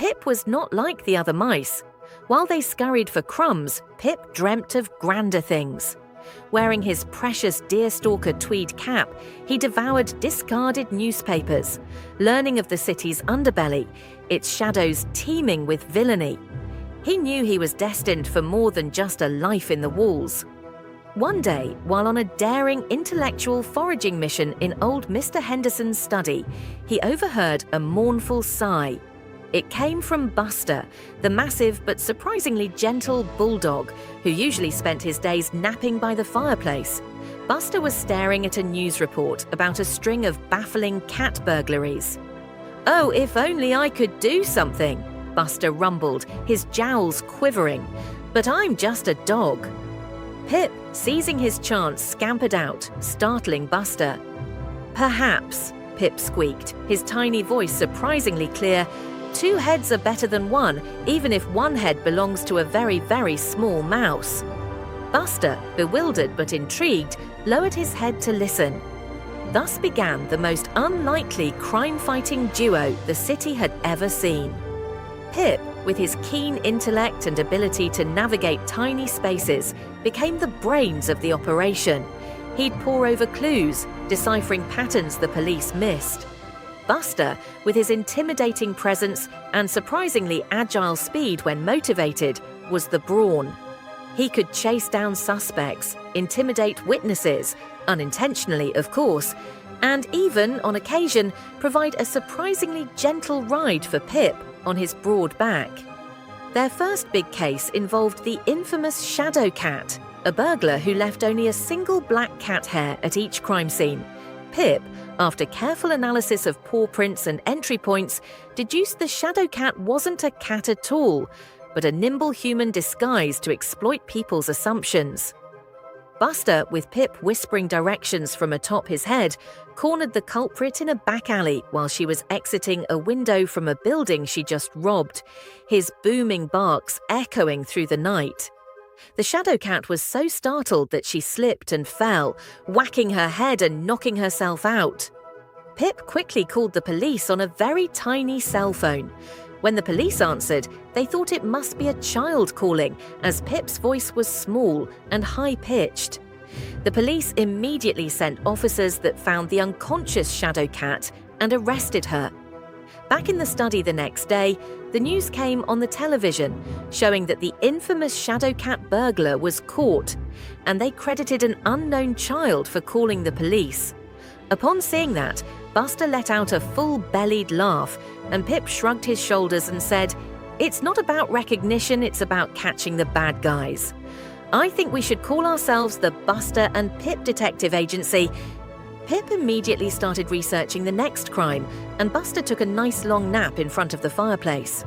Pip was not like the other mice. While they scurried for crumbs, Pip dreamt of grander things. Wearing his precious deerstalker tweed cap, he devoured discarded newspapers, learning of the city's underbelly, its shadows teeming with villainy. He knew he was destined for more than just a life in the walls. One day, while on a daring intellectual foraging mission in old Mr. Henderson's study, he overheard a mournful sigh. It came from Buster, the massive but surprisingly gentle bulldog who usually spent his days napping by the fireplace. Buster was staring at a news report about a string of baffling cat burglaries. "Oh, if only I could do something," Buster rumbled, his jowls quivering. "But I'm just a dog." Pip, seizing his chance, scampered out, startling Buster. "Perhaps," Pip squeaked, his tiny voice surprisingly clear. "Two heads are better than one, even if one head belongs to a very, very small mouse." Buster, bewildered but intrigued, lowered his head to listen. Thus began the most unlikely crime-fighting duo the city had ever seen. Pip, with his keen intellect and ability to navigate tiny spaces, became the brains of the operation. He'd pore over clues, deciphering patterns the police missed. Buster, with his intimidating presence and surprisingly agile speed when motivated, was the brawn. He could chase down suspects, intimidate witnesses, unintentionally of course, and even, on occasion, provide a surprisingly gentle ride for Pip on his broad back. Their first big case involved the infamous Shadow Cat, a burglar who left only a single black cat hair at each crime scene. Pip, after careful analysis of paw prints and entry points, deduced the Shadow Cat wasn't a cat at all, but a nimble human disguised to exploit people's assumptions. Buster, with Pip whispering directions from atop his head, cornered the culprit in a back alley while she was exiting a window from a building she just robbed, his booming barks echoing through the night. The Shadow Cat was so startled that she slipped and fell, whacking her head and knocking herself out. Pip quickly called the police on a very tiny cell phone. When the police answered, they thought it must be a child calling, as Pip's voice was small and high-pitched. The police immediately sent officers that found the unconscious Shadow Cat and arrested her. Back in the study the next day, the news came on the television, showing that the infamous Shadow Cat burglar was caught, and they credited an unknown child for calling the police. Upon seeing that, Buster let out a full-bellied laugh, and Pip shrugged his shoulders and said, "It's not about recognition, it's about catching the bad guys. I think we should call ourselves the Buster and Pip Detective Agency." Pip immediately started researching the next crime, and Buster took a nice long nap in front of the fireplace.